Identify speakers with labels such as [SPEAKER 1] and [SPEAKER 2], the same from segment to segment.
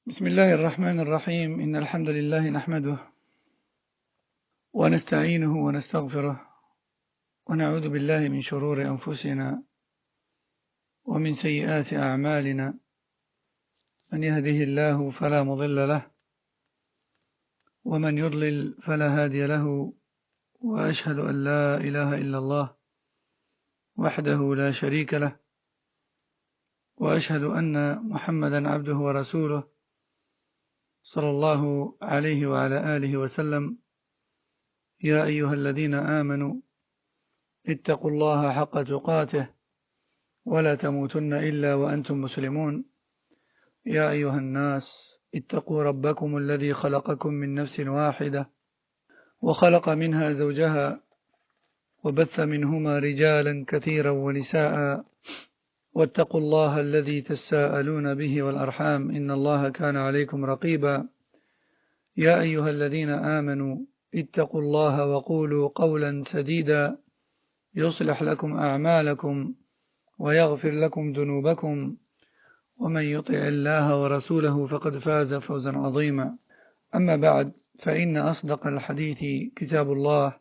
[SPEAKER 1] بسم الله الرحمن الرحيم. إن الحمد لله نحمده ونستعينه ونستغفره ونعوذ بالله من شرور أنفسنا ومن سيئات أعمالنا. من يهده الله فلا مضل له ومن يضلل فلا هادي له، وأشهد أن لا إله إلا الله وحده لا شريك له، وأشهد أن محمدا عبده ورسوله صلى الله عليه وعلى آله وسلم. يا أيها الذين آمنوا اتقوا الله حق تقاته ولا تموتن إلا وأنتم مسلمون. يا أيها الناس اتقوا ربكم الذي خلقكم من نفس واحدة وخلق منها زوجها وبث منهما رجالا كثيرا ونساء، واتقوا الله الذي تساءلون به والأرحام إن الله كان عليكم رقيبا. يا أيها الذين آمنوا اتقوا الله وقولوا قولا سديدا يصلح لكم أعمالكم ويغفر لكم ذنوبكم، ومن يطع الله ورسوله فقد فاز فوزا عظيما. أما بعد، فإن أصدق الحديث كتاب الله،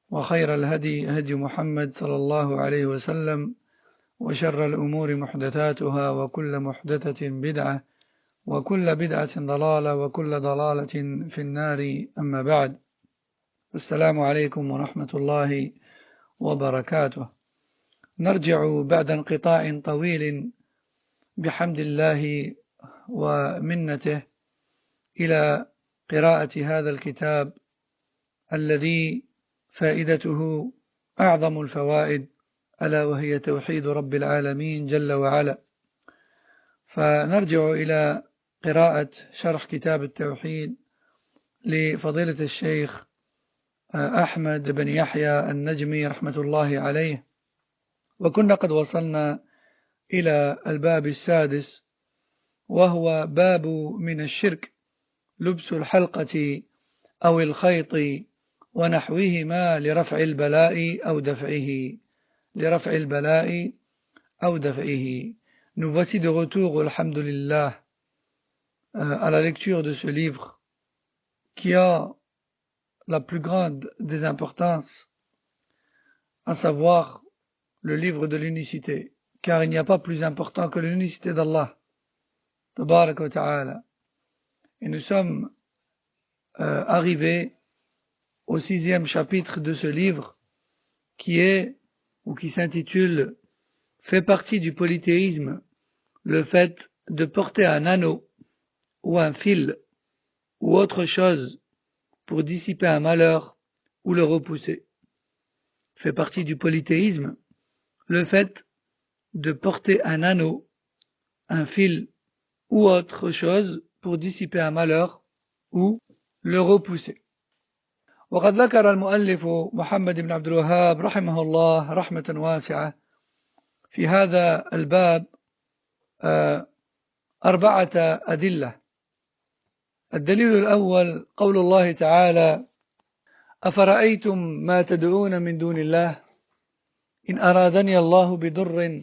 [SPEAKER 1] وخير الهدي هدي محمد صلى الله عليه وسلم، وشر الأمور محدثاتها، وكل محدثة بدعة، وكل بدعة ضلالة، وكل ضلالة في النار. أما بعد، السلام عليكم ورحمة الله وبركاته. نرجع بعد انقطاع طويل بحمد الله ومنته إلى قراءة هذا الكتاب الذي فائدته أعظم الفوائد، ألا وهي توحيد رب العالمين جل وعلا. فنرجع إلى قراءة شرح كتاب التوحيد لفضيلة الشيخ أحمد بن يحيى النجمي رحمة الله عليه، وكنا قد وصلنا إلى الباب السادس، وهو باب من الشرك لبس الحلقة أو الخيط ونحوهما لرفع البلاء أو دفعه. Nous voici de retour, alhamdulillah, à la lecture de ce livre qui a la plus grande des importances, à savoir le livre de l'unicité, car il n'y a pas plus important que l'unicité d'Allah, tabarak wa ta'ala. Et nous sommes arrivés au 6e chapitre de ce livre qui s'intitule « Fait partie du polythéisme le fait de porter un anneau ou un fil ou autre chose pour dissiper un malheur ou le repousser ». Fait partie du polythéisme le fait de porter un anneau, un fil ou autre chose pour dissiper un malheur ou le repousser. وقد ذكر المؤلف محمد بن عبد الوهاب رحمه الله رحمة واسعة في هذا الباب 4 أدلة. الدليل الأول قول الله تعالى: أفرأيتم ما تدعون من دون الله إن أرادني الله بضر.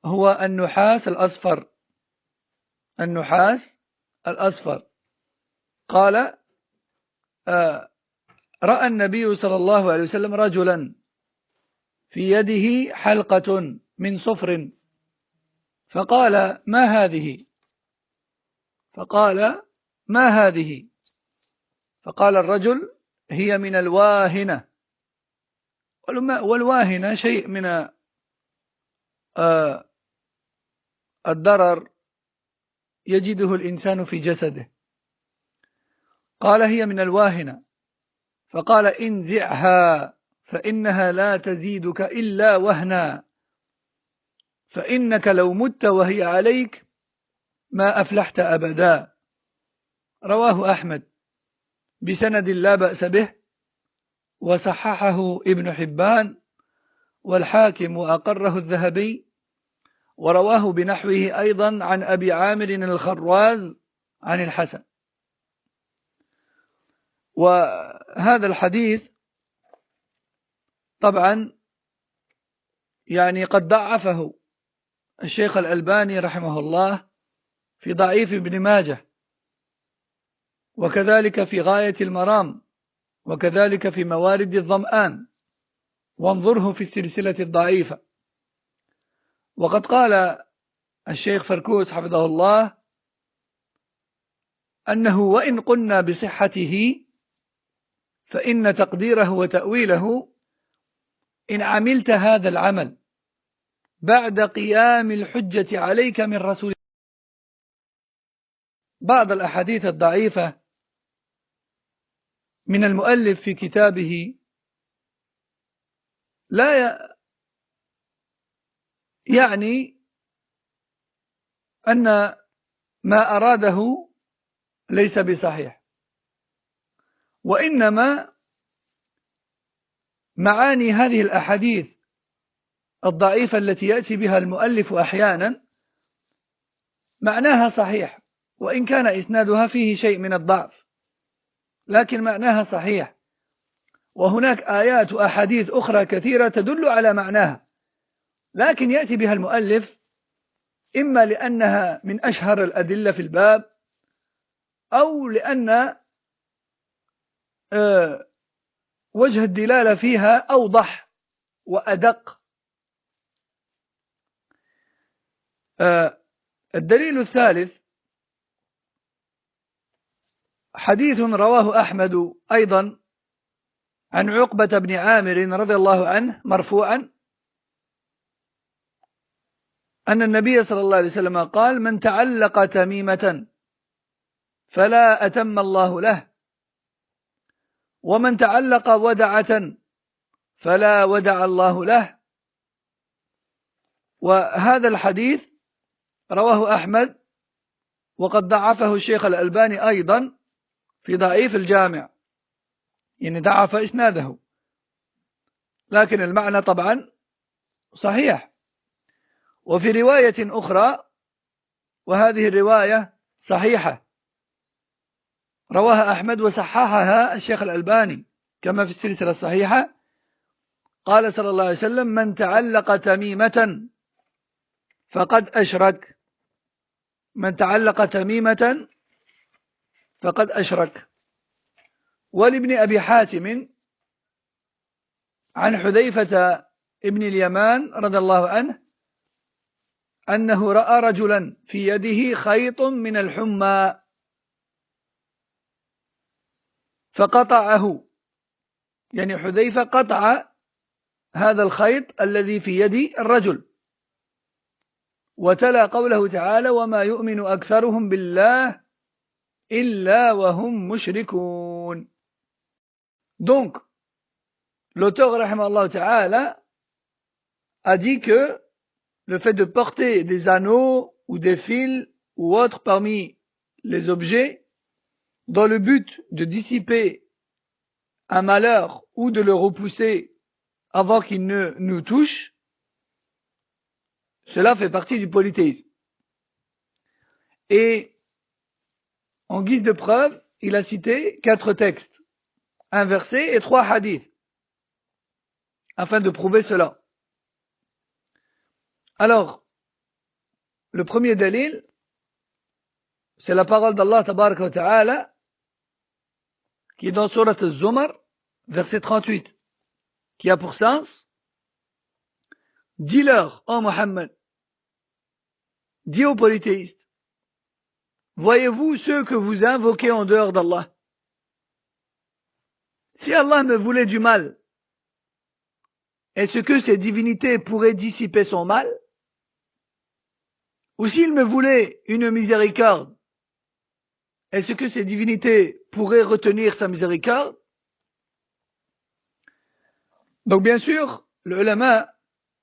[SPEAKER 1] هو النحاس الأصفر. قال: رأى النبي صلى الله عليه وسلم رجلا في يده حلقة من صفر، فقال: ما هذه؟ فقال الرجل: هي من الواهنة. والواهنة شيء من الضرر يجده الإنسان في جسده. قال: هي من الواهنة. فقال: انزعها فإنها لا تزيدك إلا وهنا، فإنك لو مت وهي عليك ما أفلحت أبدا. رواه أحمد بسند لا بأس به، وصححه ابن حبان والحاكم وأقره الذهبي، ورواه بنحوه أيضا عن أبي عامر الخراز عن الحسن. وهذا الحديث طبعا يعني قد ضعفه الشيخ الألباني رحمه الله في ضعيف ابن ماجه، وكذلك في غاية المرام، وكذلك في موارد الظمآن، وانظره في السلسلة الضعيفة. وقد قال الشيخ فركوس حفظه الله أنه وإن قلنا بصحته فإن تقديره وتأويله إن عملت هذا العمل بعد قيام الحجة عليك من رسول. بعض الأحاديث الضعيفة من المؤلف في كتابه لا يعني أن ما أراده ليس بصحيح، وإنما معاني هذه الأحاديث الضعيفة التي يأتي بها المؤلف أحيانا معناها صحيح، وإن كان إسنادها فيه شيء من الضعف، لكن معناها صحيح. وهناك آيات وأحاديث أخرى كثيرة تدل على معناها، لكن يأتي بها المؤلف إما لأنها من أشهر الأدلة في الباب، أو لأن وجه الدلالة فيها أوضح وأدق. الدليل الثالث حديث رواه أحمد أيضا عن عقبة بن عامر رضي الله عنه مرفوعا أن النبي صلى الله عليه وسلم قال: من تعلق تميمة فلا أتم الله له، ومن تعلق ودعة فلا ودع الله له. وهذا الحديث رواه أحمد، وقد ضعفه الشيخ الألباني أيضا في ضعيف الجامع، يعني ضعف إسناده، لكن المعنى طبعا صحيح. وفي رواية أخرى، وهذه الرواية صحيحة، رواها أحمد وصححها الشيخ الألباني كما في السلسلة الصحيحة، قال صلى الله عليه وسلم: من تعلق تميمة فقد أشرك. من تعلق تميمة فقد أشرك. ولابن أبي حاتم عن حذيفة ابن اليمان رضي الله عنه أنه رأى رجلا في يده خيط من الحمى فقطعه، يعني حذيفة قطع هذا الخيط الذي في يد الرجل، وتلا قوله تعالى: وما يؤمن أكثرهم بالله إلا وهم مشركون. Donc, l'auteur rahimahullah ta'ala a dit que le fait de porter des anneaux ou des fils ou autres parmi les objets dans le but de dissiper un malheur ou de le repousser avant qu'il ne nous touche, cela fait partie du polythéisme. Et en guise de preuve, il a cité 4 textes, un verset et 3 hadiths, afin de prouver cela. Alors, le premier dalil, c'est la parole d'Allah tabaraka wa ta'ala, qui est dans Surat al-Zumar, verset 38, qui a pour sens: dis-leur, ô Mohammed, dis aux polythéistes, voyez-vous ceux que vous invoquez en dehors d'Allah? Si Allah me voulait du mal, est-ce que ces divinités pourraient dissiper son mal? Ou s'il me voulait une miséricorde, est-ce que ces divinités pourraient retenir sa miséricorde? Donc bien sûr, le ulama,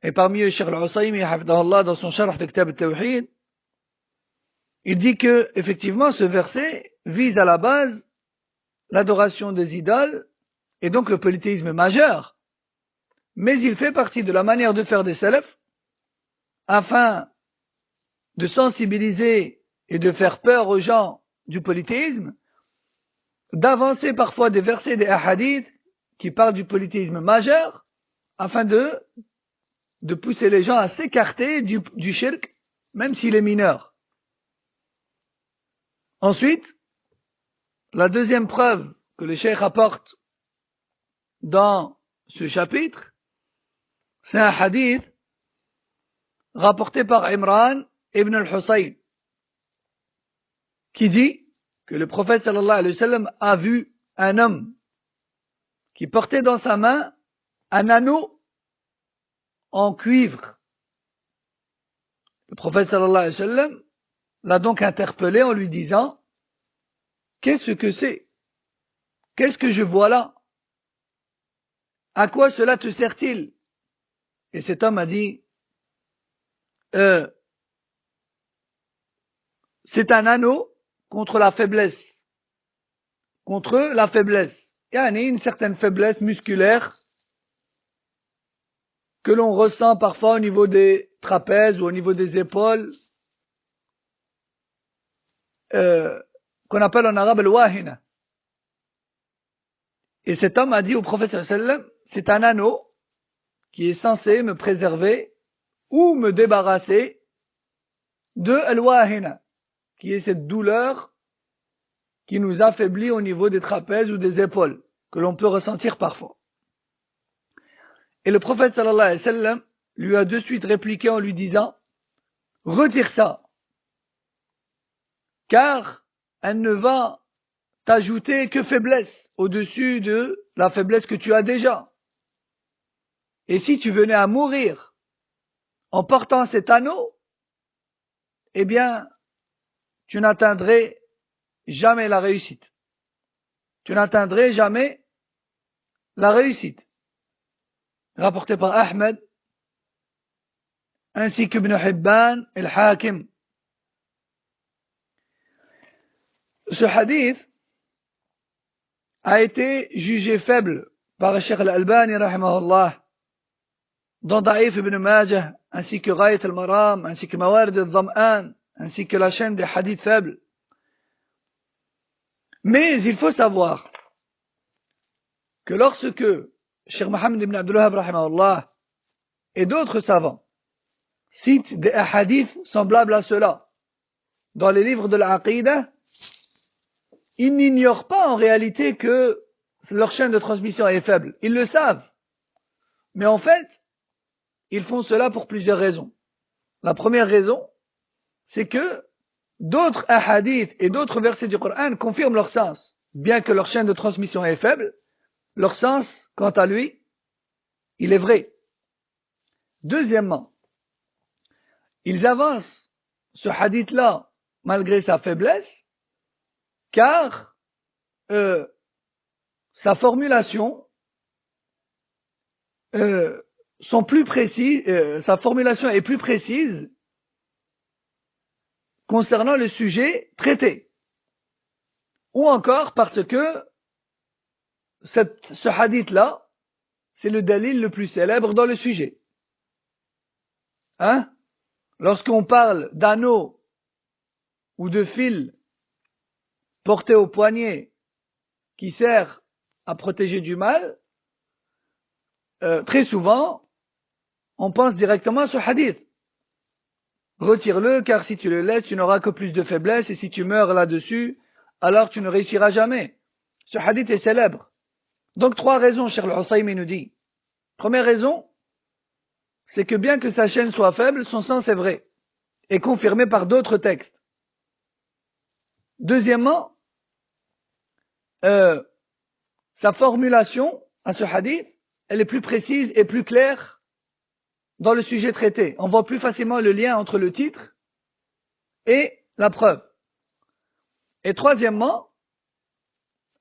[SPEAKER 1] et parmi eux Cheikh al-Usaymi hafidahullah dans son sharh de Kitab al-Tawhid, il dit que effectivement ce verset vise à la base l'adoration des idoles et donc le polythéisme majeur, mais il fait partie de la manière de faire des salafs afin de sensibiliser et de faire peur aux gens du polythéisme, d'avancer parfois des versets des hadiths qui parlent du polythéisme majeur afin de pousser les gens à s'écarter du shirk, même s'il est mineur. Ensuite, la deuxième preuve que le cheikh apporte dans ce chapitre, c'est un hadith rapporté par Imran ibn al-Husayn, qui dit que le prophète sallallahu alayhi wa sallam a vu un homme qui portait dans sa main un anneau en cuivre. Le prophète sallallahu alayhi wa sallam l'a donc interpellé en lui disant: qu'est-ce que c'est? Qu'est-ce que je vois là? À quoi cela te sert-il? Et cet homme a dit: c'est un anneau contre la faiblesse. Contre la faiblesse. Il y a une certaine faiblesse musculaire que l'on ressent parfois au niveau des trapèzes ou au niveau des épaules, qu'on appelle en arabe le wahina. Et cet homme a dit au prophète sallallahu alayhi wa sallam: c'est un anneau qui est censé me préserver ou me débarrasser de al-wahina, qui est cette douleur qui nous affaiblit au niveau des trapèzes ou des épaules, que l'on peut ressentir parfois. Et le prophète sallallahu alayhi wa sallam lui a de suite répliqué en lui disant: retire ça, car elle ne va t'ajouter que faiblesse au-dessus de la faiblesse que tu as déjà. Et si tu venais à mourir en portant cet anneau, eh bien, tu n'atteindrais jamais la réussite. Tu n'atteindrais jamais la réussite. Rapporté par Ahmed, ainsi qu'Ibn Hibban et al-Hakim. Ce hadith a été jugé faible par Cheikh al-Albani rahimahullah dans Da'if ibn Majah, ainsi que Ghayat al-Maram, ainsi que Mawarid al-Dham'an, ainsi que la chaîne des hadiths faibles. Mais il faut savoir que lorsque Cheikh Mohammed ibn Abdul Wahhab rahimahullah et d'autres savants citent des hadiths semblables à cela dans les livres de l'Aqidah, ils n'ignorent pas en réalité que leur chaîne de transmission est faible. Ils le savent. Mais en fait, ils font cela pour plusieurs raisons. La première raison, c'est que d'autres hadiths et d'autres versets du Coran confirment leur sens. Bien que leur chaîne de transmission est faible, leur sens, quant à lui, il est vrai. Deuxièmement, ils avancent ce hadith-là malgré sa faiblesse, car sa formulation sont plus précises, sa formulation est plus précise concernant le sujet traité, ou encore parce que ce hadith-là, c'est le dalil le plus célèbre dans le sujet. Hein? Lorsqu'on parle d'anneau ou de fil porté au poignet qui sert à protéger du mal, très souvent, on pense directement à ce hadith. Retire-le, car si tu le laisses, tu n'auras que plus de faiblesse, et si tu meurs là-dessus, alors tu ne réussiras jamais. Ce hadith est célèbre. Donc 3 raisons, Cheikh al-Husaymi nous dit. Première raison, c'est que bien que sa chaîne soit faible, son sens est vrai, et confirmé par d'autres textes. Deuxièmement, sa formulation à ce hadith, elle est plus précise et plus claire dans le sujet traité. On voit plus facilement le lien entre le titre et la preuve. Et troisièmement,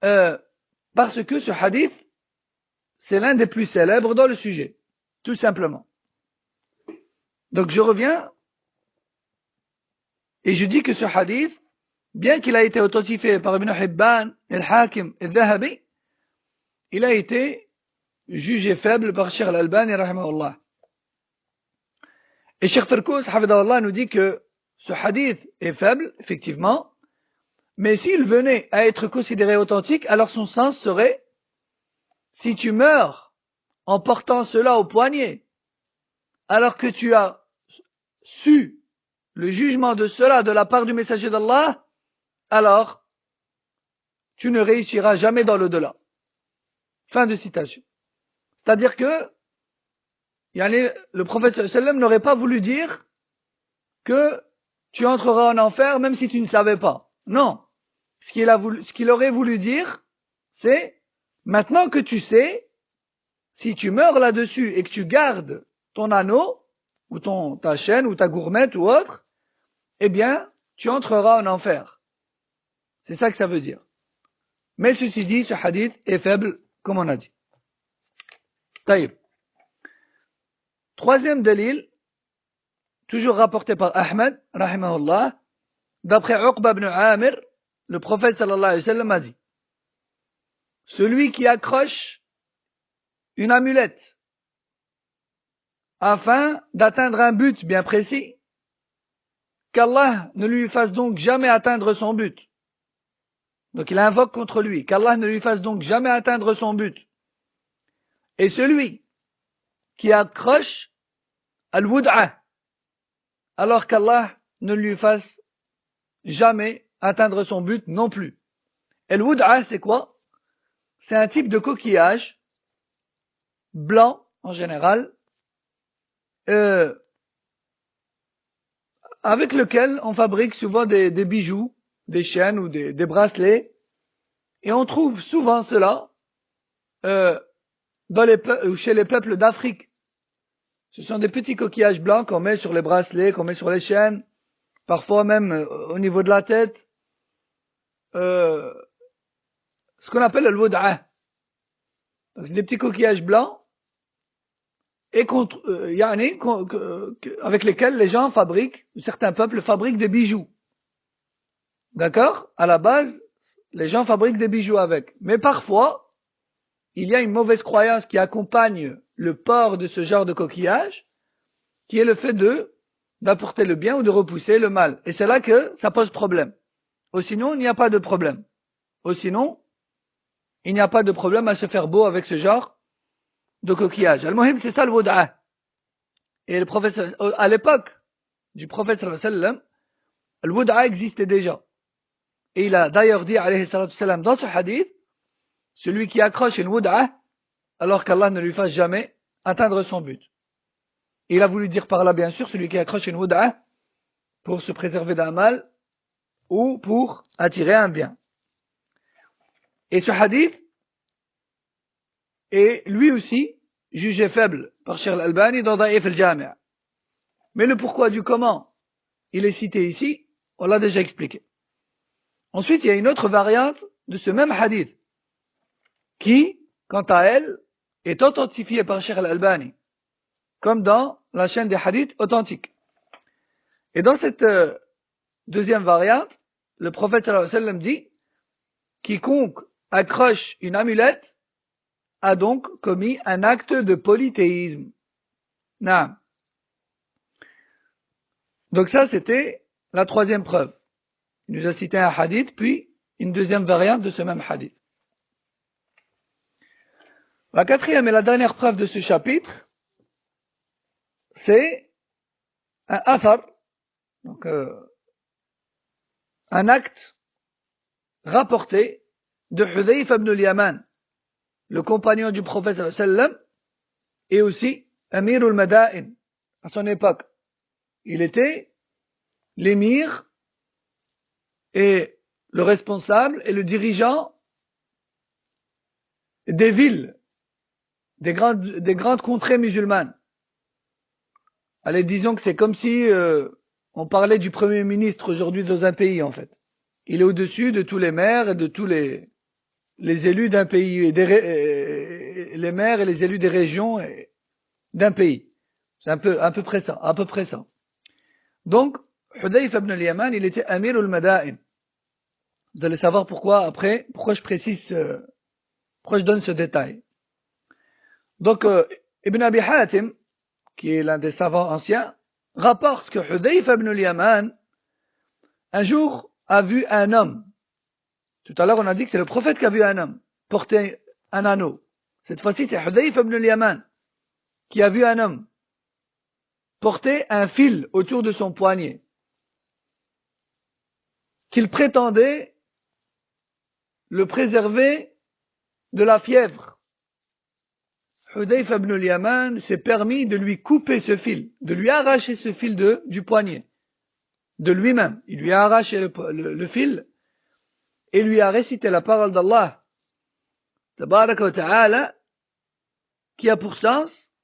[SPEAKER 1] parce que ce hadith, c'est l'un des plus célèbres dans le sujet, tout simplement. Donc je reviens et je dis que ce hadith, bien qu'il a été authentifié par Ibn Hibban, al-Hakim et al-Dhahabi, il a été jugé faible par Cheikh al-Albani rahimahullah. Et Cheikh Firkouz hafidahullah nous dit que ce hadith est faible, effectivement, mais s'il venait à être considéré authentique, alors son sens serait: si tu meurs en portant cela au poignet, alors que tu as su le jugement de cela de la part du messager d'Allah, alors tu ne réussiras jamais dans l'au-delà. Fin de citation. C'est-à-dire que le prophète sallallahu alayhi wa sallam n'aurait pas voulu dire que tu entreras en enfer même si tu ne savais pas. Non. Ce qu'il aurait voulu dire, c'est maintenant que tu sais, si tu meurs là-dessus et que tu gardes ton anneau, ou ta chaîne, ou ta gourmette, ou autre, eh bien, tu entreras en enfer. C'est ça que ça veut dire. Mais ceci dit, ce hadith est faible, comme on a dit. Taïb. Troisième dalil, toujours rapporté par Ahmed, rahimahullah, d'après Uqba ibn Amir, le prophète sallallahu alayhi wa sallam a dit, celui qui accroche une amulette afin d'atteindre un but bien précis, qu'Allah ne lui fasse donc jamais atteindre son but. Donc il invoque contre lui, qu'Allah ne lui fasse donc jamais atteindre son but. Et celui qui accroche al-wud'a, alors qu'Allah ne lui fasse jamais atteindre son but non plus. Et le wud'a, c'est quoi? C'est un type de coquillage blanc en général, avec lequel on fabrique souvent des bijoux, des chaînes ou des bracelets, et on trouve souvent cela chez les peuples d'Afrique. Ce sont des petits coquillages blancs qu'on met sur les bracelets, qu'on met sur les chaînes, parfois même au niveau de la tête, ce qu'on appelle le wud'a. C'est des petits coquillages blancs et avec lesquels les gens fabriquent, certains peuples fabriquent des bijoux. D'accord? À la base, les gens fabriquent des bijoux avec. Mais parfois, il y a une mauvaise croyance qui accompagne le port de ce genre de coquillage, qui est le fait d'apporter le bien ou de repousser le mal. Et c'est là que ça pose problème. Ou sinon, il n'y a pas de problème. Ou sinon, il n'y a pas de problème à se faire beau avec ce genre de coquillage. Al-Muhim, c'est ça le wud'a. Et le prophète, à l'époque du prophète sallallahu alayhi wa sallam, le wud'a existait déjà. Et il a d'ailleurs dit, alayhi salatu sallam, dans ce hadith, celui qui accroche une wud'a, alors qu'Allah ne lui fasse jamais atteindre son but. Et il a voulu dire par là, bien sûr, celui qui accroche une wud'a pour se préserver d'un mal ou pour attirer un bien. Et ce hadith est lui aussi jugé faible par Cheikh Al-Albani dans Da'if al-Jami'. Mais le pourquoi du comment il est cité ici, on l'a déjà expliqué. Ensuite, il y a une autre variante de ce même hadith qui, quant à elle, est authentifiée par Cheikh Al-Albani, comme dans la chaîne des hadiths authentiques. Et dans cette deuxième variante, le prophète sallallahu alayhi wa sallam dit, quiconque accroche une amulette a donc commis un acte de polythéisme. Naam. Donc ça, c'était la troisième preuve. Il nous a cité un hadith, puis une deuxième variante de ce même hadith. La quatrième et la dernière preuve de ce chapitre, c'est un athar, donc un acte rapporté de Hudayfa ibn al-Yaman, le compagnon du prophète sallallahu alayhi wa sallam, et aussi Amir al-Mada'in, à son époque. Il était l'émir et le responsable et le dirigeant des villes, des grandes contrées musulmanes. Allez, disons que c'est comme si on parlait du premier ministre aujourd'hui dans un pays, en fait. Il est au-dessus de tous les maires et de tous les élus d'un pays, et les maires et les élus des régions d'un pays. C'est à peu près ça. Donc, Hudayfa ibn al-Yaman, il était Amir al-Mada'in. Vous allez savoir pourquoi après, pourquoi je donne ce détail. Donc, Ibn Abi Hatim, qui est l'un des savants anciens, rapporte que Hudayfa ibn al-Yaman, un jour, a vu un homme. Tout à l'heure, on a dit que c'est le prophète qui a vu un homme porter un anneau. Cette fois-ci, c'est Hudayfa ibn al-Yaman qui a vu un homme porter un fil autour de son poignet qu'il prétendait le préserver de la fièvre. Hudayfa ibn al-Yaman s'est permis de lui couper ce fil, de lui arracher ce fil du poignet, de lui-même. Il lui a arraché le fil et lui a récité la parole d'Allah, tabaraka wa ta'ala, qui a pour sens,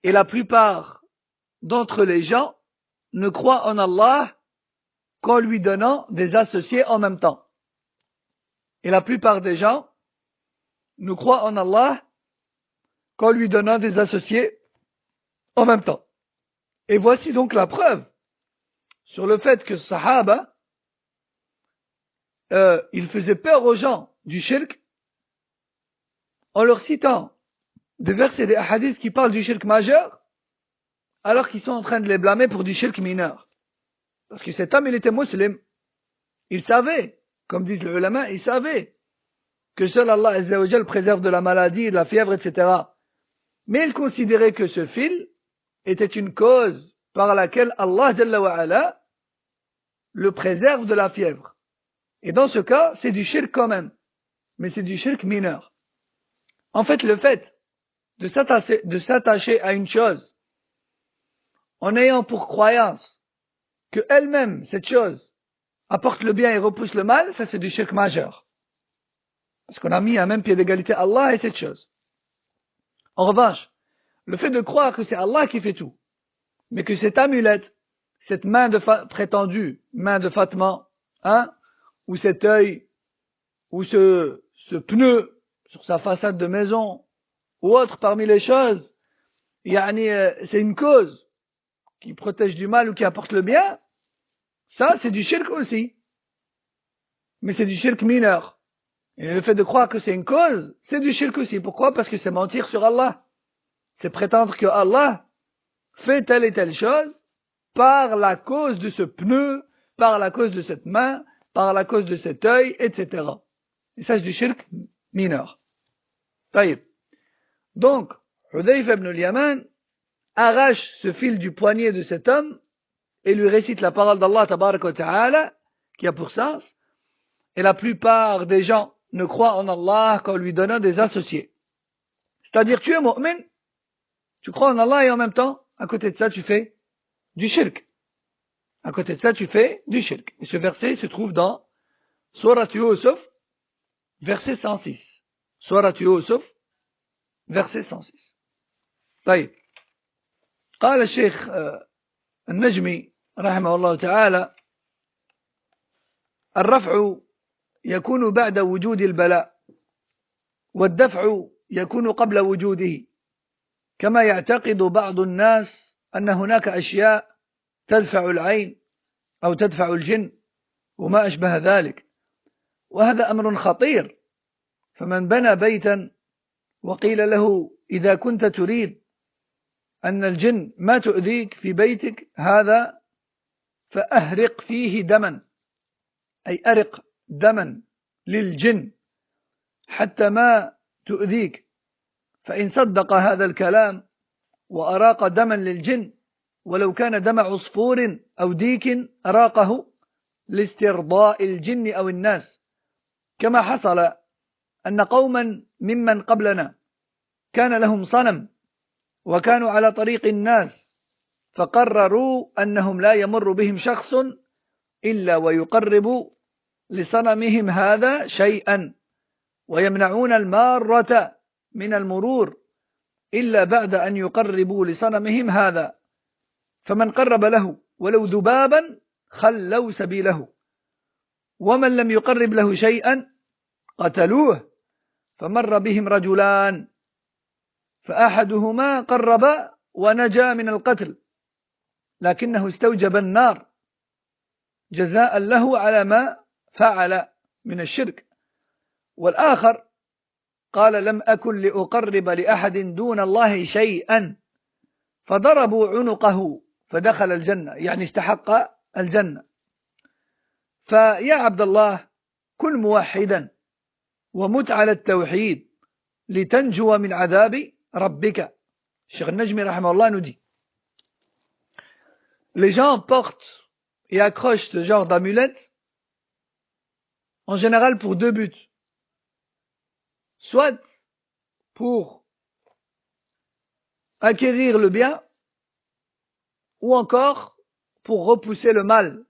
[SPEAKER 1] et la plupart d'entre les gens ne croient en Allah qu'en lui donnant des associés en même temps. Et la plupart des gens ne croient en Allah qu'en lui donnant des associés en même temps. Et voici donc la preuve sur le fait que Sahaba, il faisait peur aux gens du shirk en leur citant des versets des hadiths qui parlent du shirk majeur alors qu'ils sont en train de les blâmer pour du shirk mineur. Parce que cet homme, il était musulman. Il savait, comme disent les ulama, il savait que seul Allah Azza wa Jal préserve de la maladie, de la fièvre, etc. Mais il considérait que ce fil était une cause par laquelle Allah Jalla wa Ala le préserve de la fièvre. Et dans ce cas, c'est du shirk quand même. Mais c'est du shirk mineur. En fait, le fait de s'attacher à une chose en ayant pour croyance que elle-même, cette chose, apporte le bien et repousse le mal, ça c'est du shirk majeur. Parce qu'on a mis à même pied d'égalité Allah et cette chose. En revanche, le fait de croire que c'est Allah qui fait tout, mais que cette amulette, cette main prétendue main de Fatma, hein, ou cet œil, ou ce pneu sur sa façade de maison, ou autre parmi les choses, c'est une cause qui protège du mal ou qui apporte le bien, ça c'est du shirk aussi. Mais c'est du shirk mineur. Et le fait de croire que c'est une cause, c'est du shirk aussi. Pourquoi? Parce que c'est mentir sur Allah. C'est prétendre que Allah fait telle et telle chose par la cause de ce pneu, par la cause de cette main, par la cause de cet œil, etc. Et ça c'est du shirk mineur. Taïb. Donc, Hudayfa ibn al-Yaman arrache ce fil du poignet de cet homme et lui récite la parole d'Allah tabaraka wa ta'ala, qui a pour sens, et la plupart des gens ne croient en Allah qu'en lui donnant des associés. C'est-à-dire, tu es mu'min, tu crois en Allah et en même temps, à côté de ça, tu fais du shirk. À côté de ça, tu fais du shirk. Et ce verset se trouve dans Surat Yusuf, verset 106. Surat Yusuf, verset 106. طيب. قال الشيخ النجمي رحمه الله تعالى: الرفع يكون بعد وجود البلاء، والدفع يكون قبل وجوده، كما يعتقد بعض الناس أن هناك أشياء تدفع العين أو تدفع الجن وما أشبه ذلك، وهذا أمر خطير. فمن بنى بيتا وقيل له إذا كنت تريد أن الجن ما تؤذيك في بيتك هذا فأهرق فيه دما، أي أرق دما للجن حتى ما تؤذيك، فإن صدق هذا الكلام وأراق دما للجن ولو كان دم عصفور أو ديك أراقه لاسترضاء الجن أو الناس، كما حصل أن قوما ممن قبلنا كان لهم صنم وكانوا على طريق الناس فقرروا أنهم لا يمر بهم شخص إلا ويقرب لصنمهم هذا شيئا ويمنعون المارة من المرور إلا بعد أن يقربوا لصنمهم هذا، فمن قرب له ولو ذبابا خلوا سبيله، ومن لم يقرب له شيئا قتلوه. فمر بهم رجلان فأحدهما قرب ونجا من القتل لكنه استوجب النار جزاء له على ما فعل من الشرك، والآخر قال لم أكن لأقرب لأحد دون الله شيئا فضربوا عنقه فدخل الجنة، يعني استحق الجنة. فيا عبد الله كن موحدا ومت على التوحيد لتنجو من عذاب ربك. Cheikh Najmi rahimahullah nous dit: les gens portent et accrochent ce genre d'amulettes en général pour deux buts. soit pour acquérir le bien, ou encore pour repousser le mal.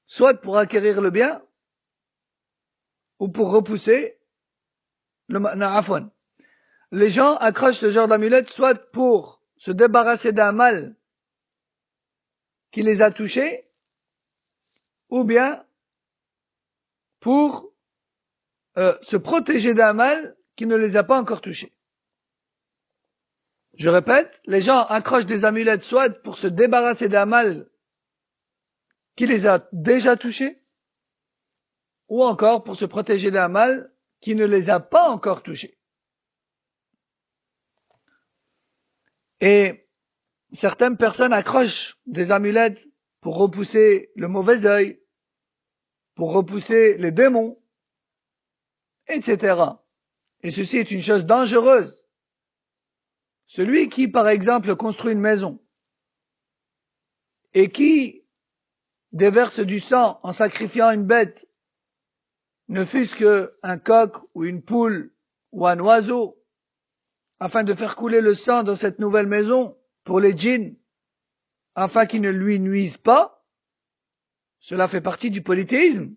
[SPEAKER 1] Soit pour acquérir le bien, ou pour repousser le mal. Les gens accrochent ce genre d'amulette soit pour se débarrasser d'un mal qui les a touchés, ou bien pour se protéger d'un mal qui ne les a pas encore touchés. Je répète, les gens accrochent des amulettes soit pour se débarrasser d'un mal qui les a déjà touchés, ou encore pour se protéger d'un mal qui ne les a pas encore touchés. Et certaines personnes accrochent des amulettes pour repousser le mauvais œil, pour repousser les démons, etc. Et ceci est une chose dangereuse. Celui qui, par exemple, construit une maison et qui déverse du sang en sacrifiant une bête, ne fût-ce qu'un coq ou une poule ou un oiseau, afin de faire couler le sang dans cette nouvelle maison pour les djinns, afin qu'ils ne lui nuisent pas, cela fait partie du polythéisme.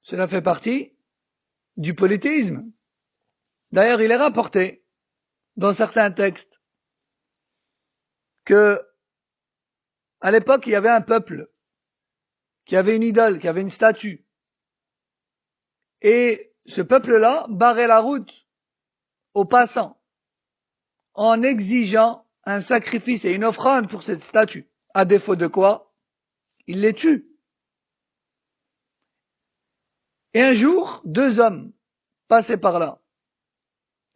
[SPEAKER 1] Cela fait partie du polythéisme. D'ailleurs, il est rapporté dans certains textes que à l'époque, il y avait un peuple qui avait une idole, qui avait une statue. Et ce peuple-là barrait la route aux passants en exigeant un sacrifice et une offrande pour cette statue. À défaut de quoi, il les tue. Et un jour, 2 hommes passaient par là.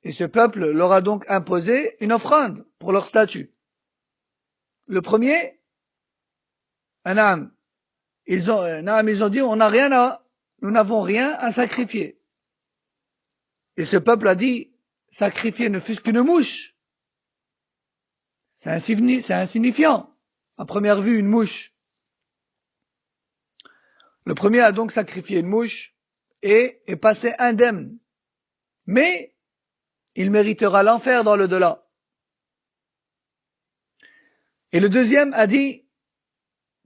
[SPEAKER 1] Et ce peuple leur a donc imposé une offrande pour leur statue. Le premier, ils ont dit, nous n'avons rien à sacrifier. Et ce peuple a dit, sacrifier ne fût-ce qu'une mouche. C'est insignifiant. À première vue, une mouche. Le premier a donc sacrifié une mouche et est passé indemne. Mais il méritera l'enfer dans l'au-delà. Et le deuxième a dit,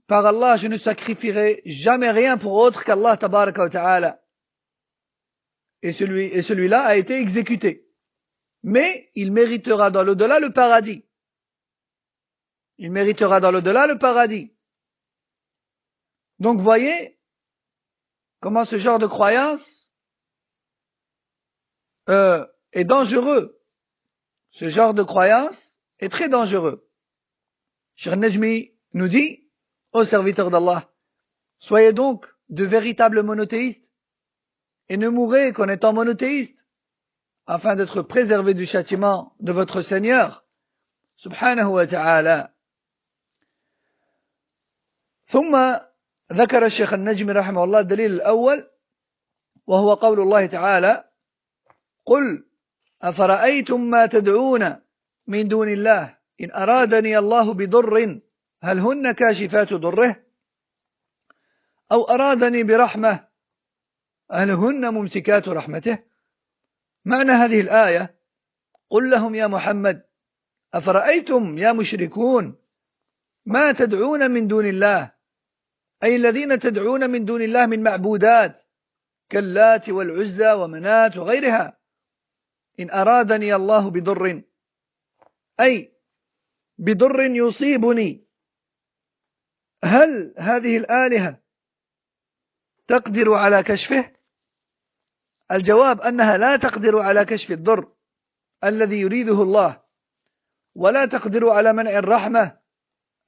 [SPEAKER 1] par Allah, je ne sacrifierai jamais rien pour autre qu'Allah tabaraka wa ta'ala. Et celui-là a été exécuté. Mais il méritera dans l'au-delà le paradis. Il méritera dans l'au-delà le paradis. Donc voyez comment ce genre de croyance est dangereux. Ce genre de croyance est très dangereux. Cheikh Najmi nous dit, ô serviteurs d'Allah, soyez donc de véritables monothéistes et ne mourrez qu'en étant monothéistes afin d'être préservés du châtiment de votre Seigneur subhanahu wa ta'ala. ثم ذكر الشيخ النجمي رحمه الله الدليل الأول وهو قول الله تعالى قل أفرأيتم ما تدعون من دون الله إن أرادني الله بضر هل هن كاشفات ضره أو أرادني برحمة هل هن ممسكات رحمته. معنى هذه الآية قل لهم يا محمد أفرأيتم يا مشركون ما تدعون من دون الله أي الذين تدعون من دون الله من معبودات كاللات والعزى ومنات وغيرها إن أرادني الله بضر أي بضر يصيبني هل هذه الآلهة تقدر على كشفه؟ الجواب أنها لا تقدر على كشف الضر الذي يريده الله ولا تقدر على منع الرحمة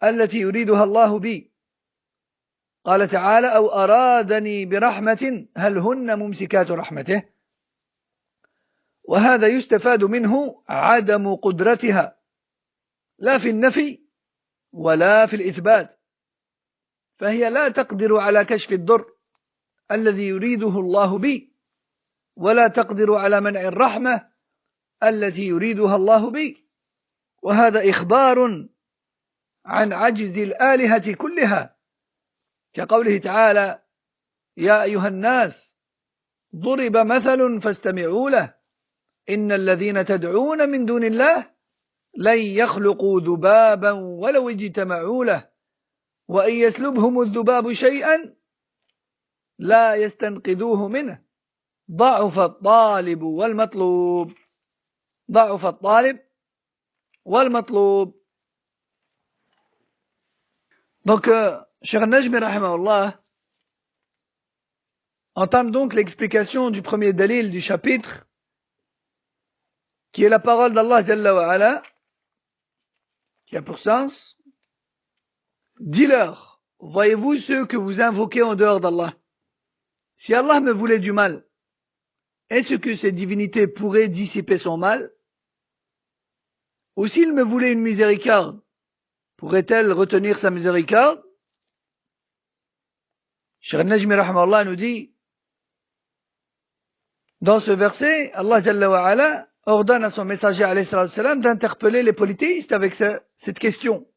[SPEAKER 1] التي يريدها الله بي. قال تعالى أو أرادني برحمة هل هن ممسكات رحمته. وهذا يستفاد منه عدم قدرتها لا في النفي ولا في الإثبات، فهي لا تقدر على كشف الضر الذي يريده الله بي ولا تقدر على منع الرحمة التي يريدها الله بي. وهذا إخبار عن عجز الآلهة كلها كقوله تعالى يا أيها الناس ضرب مثل فاستمعوا له إن الذين تدعون من دون الله لن يخلقوا ذبابا ولو اجتمعوا له وإن يسلبهم الذباب شيئا لا يستنقذوه منه ضعف الطالب والمطلوب ضعف الطالب والمطلوب. Donc, Cheikh Najmi rahimahullah entame donc l'explication du premier dalil du chapitre, qui est la parole d'Allah Jalla wa Ala, qui a pour sens: dis-leur, voyez-vous ceux que vous invoquez en dehors d'Allah, si Allah me voulait du mal, est-ce que ces divinités pourraient dissiper son mal? Ou s'il me voulait une miséricorde, pourrait-elle retenir sa miséricorde? Cheikh Najmi rahimahullah nous dit, dans ce verset, Allah Jalla wa Ala ordonne à son messager alayhi salam d'interpeller les polythéistes avec cette question.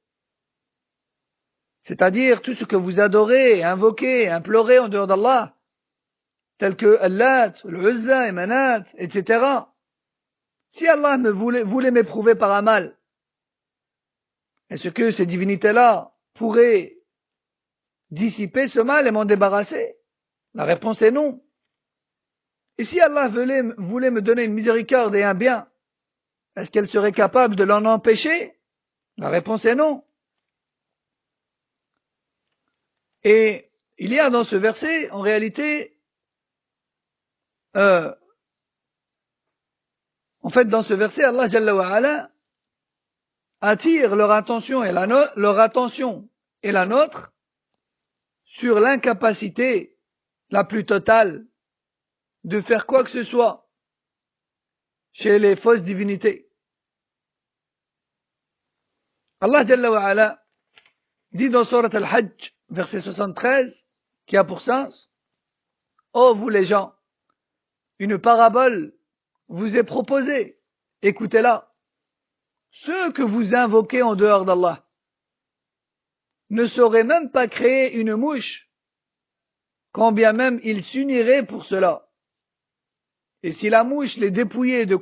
[SPEAKER 1] C'est-à-dire tout ce que vous adorez, invoquez, implorez en dehors d'Allah, tel que Allat, Al-Uzza et Manat, etc. Si Allah voulait m'éprouver par un mal, est-ce que ces divinités-là pourraient dissiper ce mal et m'en débarrasser? La réponse est non. Et si Allah voulait me donner une miséricorde et un bien, est-ce qu'elle serait capable de l'en empêcher? La réponse est non. Et il y a dans ce verset, en réalité, dans ce verset, Allah Jalla wa Ala attire leur attention et la nôtre sur l'incapacité la plus totale de faire quoi que ce soit chez les fausses divinités. Allah Jalla wa Ala dit dans Surat Al-Hajj, verset 73, qui a pour sens: ô vous les gens, une parabole vous est proposée, écoutez-la. Ceux que vous invoquez en dehors d'Allah ne sauraient même pas créer une mouche, quand bien même ils s'uniraient pour cela. Et si la mouche les dépouillait de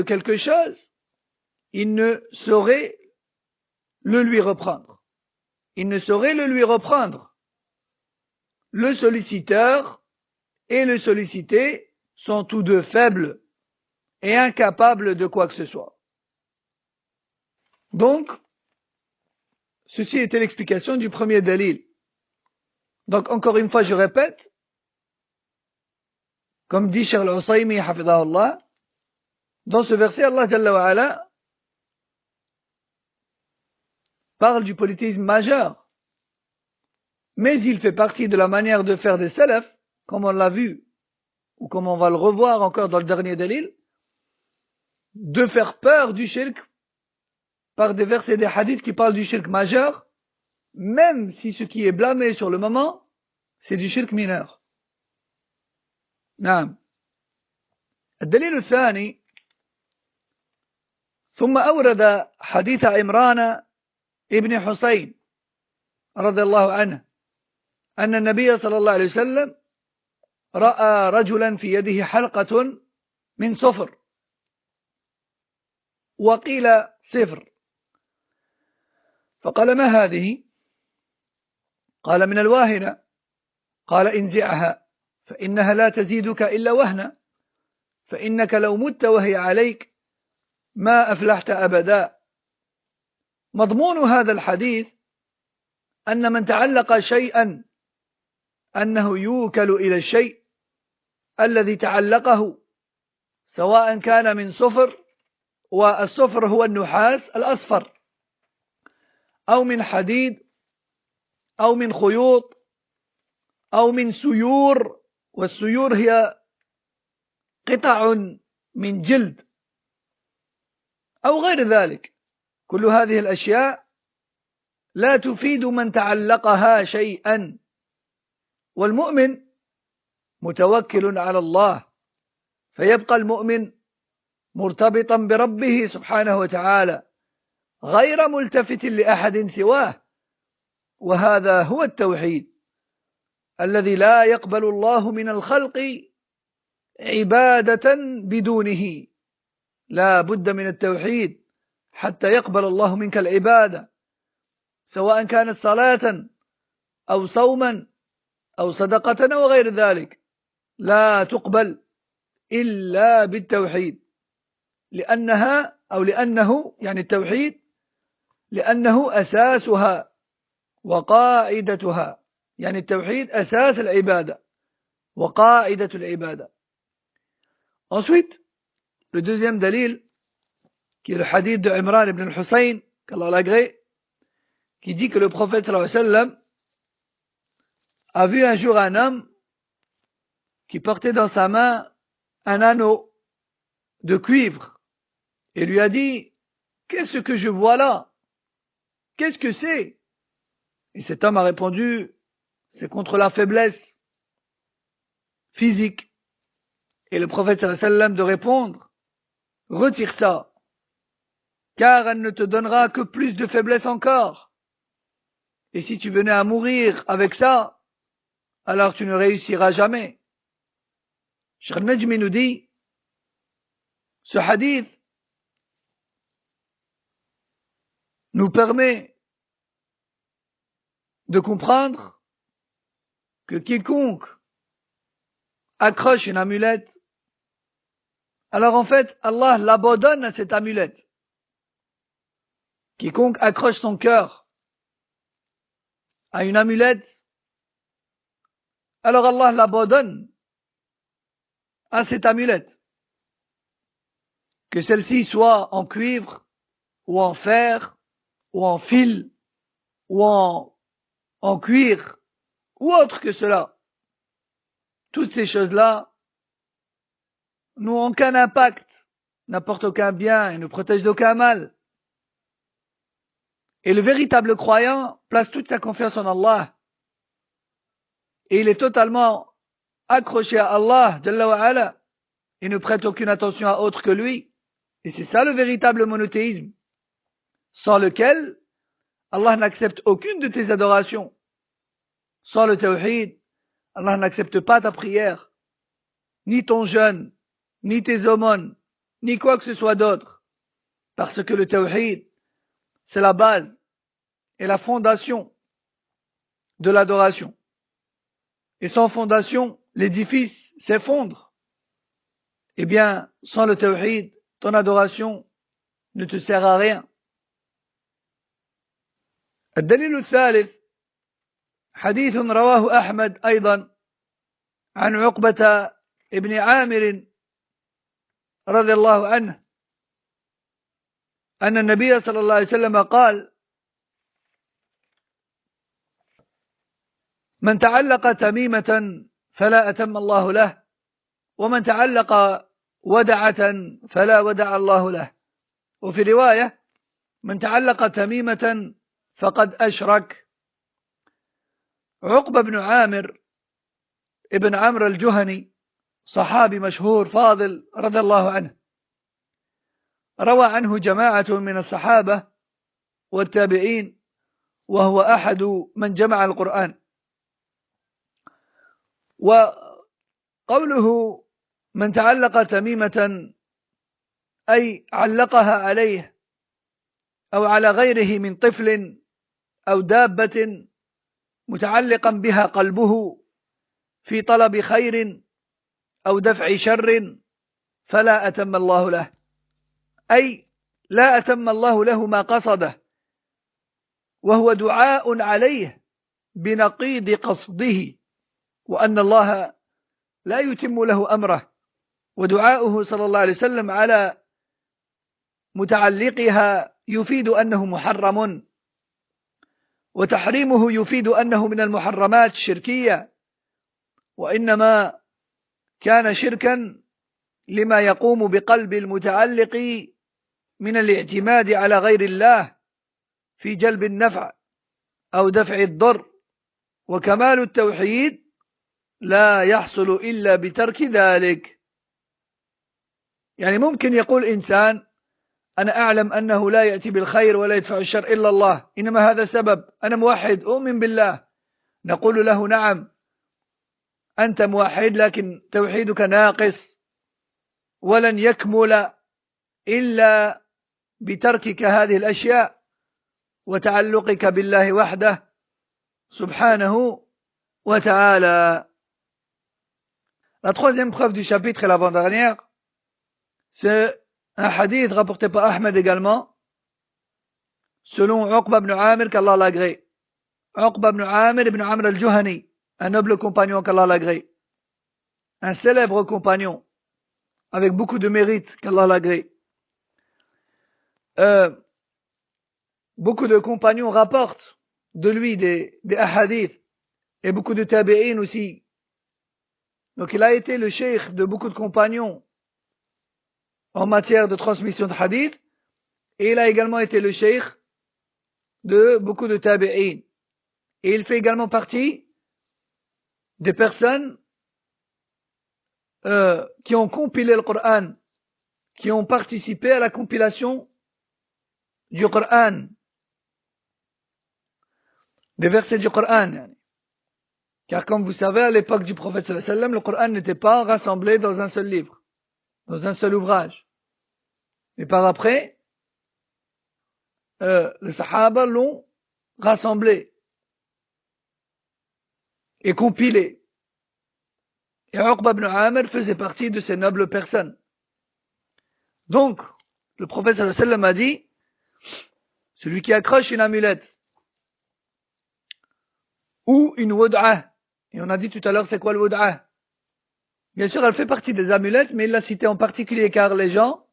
[SPEAKER 1] quelque chose, ils ne sauraient le lui reprendre. Le solliciteur et le sollicité sont tous deux faibles et incapables de quoi que ce soit. Donc, ceci était l'explication du premier dalil. Donc, encore une fois, je répète, comme dit Cheikh Al-Usaymi, hafidahullah, dans ce verset, Allah Jalla wa Ala parle du polythéisme majeur, mais il fait partie de la manière de faire des salafs, comme on l'a vu, ou comme on va le revoir encore dans le dernier dalil, de faire peur du shirk par des versets des hadiths qui parlent du shirk majeur, même si ce qui est blâmé sur le moment, c'est du shirk mineur. نعم. الدليل الثاني: ثم أورد حديث عمران ابن حسين رضي الله عنه أن النبي صلى الله عليه وسلم رأى رجلا في يده حلقة من صفر، وقيل صفر، فقال: ما هذه؟ قال: من الواهنة. قال: انزعها فإنها لا تزيدك إلا وهنا، فإنك لو مت وهي عليك ما أفلحت أبدا. مضمون هذا الحديث أن من تعلق شيئا أنه يوكل إلى الشيء الذي تعلقه، سواء كان من صفر، والصفر هو النحاس الأصفر، أو من حديد، أو من خيوط، أو من سيور، والسيور هي قطع من جلد، أو غير ذلك. كل هذه الأشياء لا تفيد من تعلقها شيئا، والمؤمن متوكل على الله، فيبقى المؤمن مرتبطا بربه سبحانه وتعالى غير ملتفت لأحد سواه، وهذا هو التوحيد. الذي لا يقبل الله من الخلق عبادة بدونه. لا بد من التوحيد حتى يقبل الله منك العبادة، سواء كانت صلاة أو صوما أو صدقة أو غير ذلك، لا تقبل إلا بالتوحيد، لأنه يعني التوحيد لأنه أساسها وقاعدتها، يعني التوحيد أساس العبادة وقاعدة العبادة. Ensuite, le deuxième dalil, qui est le hadith de Imran ibn al-Hussein, qu'Allah l'agrée, qui dit que le prophète sallallahu alayhi wa sallam a vu un jour un homme qui portait dans sa main un anneau de cuivre et lui a dit: qu'est-ce que je vois là? Qu'est-ce que c'est? Et cet homme a répondu: c'est contre la faiblesse physique. Et le prophète sallallahu alayhi wa sallam de répondre: retire ça, car elle ne te donnera que plus de faiblesse encore. Et si tu venais à mourir avec ça, alors tu ne réussiras jamais. Cheikh Najmi nous dit, ce hadith nous permet de comprendre que quiconque accroche une amulette, alors en fait, Allah l'abandonne à cette amulette. Quiconque accroche son cœur à une amulette, alors Allah l'abandonne à cette amulette. Que celle-ci soit en cuivre, ou en fer, ou en fil, ou en cuir, ou autre que cela. Toutes ces choses-là n'ont aucun impact, n'apportent aucun bien et ne protègent d'aucun mal. Et le véritable croyant place toute sa confiance en Allah. Et il est totalement accroché à Allah, Jalla wa ala, et ne prête aucune attention à autre que lui. Et c'est ça le véritable monothéisme, sans lequel Allah n'accepte aucune de tes adorations. Sans le tawhid, Allah n'accepte pas ta prière, ni ton jeûne, ni tes aumônes, ni quoi que ce soit d'autre. Parce que le tawhid, c'est la base et la fondation de l'adoration. Et sans fondation, l'édifice s'effondre. Eh bien, sans le tawhid, ton adoration ne te sert à rien. الدليل الثالث حديث رواه أحمد أيضا عن عقبة ابن عامر رضي الله عنه أن النبي صلى الله عليه وسلم قال: من تعلق تميمة فلا أتم الله له، ومن تعلق ودعة فلا ودع الله له. وفي رواية: من تعلق تميمة فقد أشرك. عقبة بن عامر ابن عمرو الجهني صحابي مشهور فاضل رضي الله عنه، روى عنه جماعة من الصحابة والتابعين، وهو أحد من جمع القرآن. وقوله من تعلق تميمة أي علقها عليه أو على غيره من طفل أو دابة متعلقا بها قلبه في طلب خير أو دفع شر فلا أتم الله له، أي لا أتم الله له ما قصده، وهو دعاء عليه بنقيض قصده، وأن الله لا يتم له أمره. ودعاؤه صلى الله عليه وسلم على متعلقها يفيد أنه محرم، وتحريمه يفيد أنه من المحرمات الشركية، وإنما كان شركا لما يقوم بقلب المتعلق من الاعتماد على غير الله في جلب النفع أو دفع الضر. وكمال التوحيد لا يحصل إلا بترك ذلك. يعني ممكن يقول إنسان: أنا أعلم أنه لا يأتي بالخير ولا يدفع الشر إلا الله، إنما هذا سبب، أنا موحد أؤمن بالله. نقول له: نعم، أنت موحد لكن توحيدك ناقص ولن يكمل إلا بتركك هذه الأشياء وتعلقك بالله وحده سبحانه وتعالى. La troisième preuve du chapitre et l'avant-dernière, c'est un hadith rapporté par Ahmed également, selon Uqba ibn Amir qu'Allah l'agrée. Uqba ibn Amir ibn Amr al-Juhani, un noble compagnon qu'Allah l'agrée. Un célèbre compagnon, avec beaucoup de mérite qu'Allah l'agrée. Beaucoup de compagnons rapportent de lui des ahadiths, et beaucoup de tabi'in aussi. Donc il a été le cheikh de beaucoup de compagnons en matière de transmission de hadith, et il a également été le cheikh de beaucoup de tabi'in. Et il fait également partie des personnes qui ont compilé le Coran, qui ont participé à la compilation du Coran, des versets du Coran. Car comme vous savez, à l'époque du prophète sallallahu alayhi wa sallam, le Coran n'était pas rassemblé dans un seul livre, dans un seul ouvrage. Et par après, les Sahaba l'ont rassemblé et compilé. Et Uqba ibn Amir faisait partie de ces nobles personnes. Donc, le prophète sallallahu alayhi wa sallam a dit, celui qui accroche une amulette ou une wud'a, et on a dit tout à l'heure c'est quoi le wud'a? Bien sûr, elle fait partie des amulettes, mais il l'a cité en particulier car les gens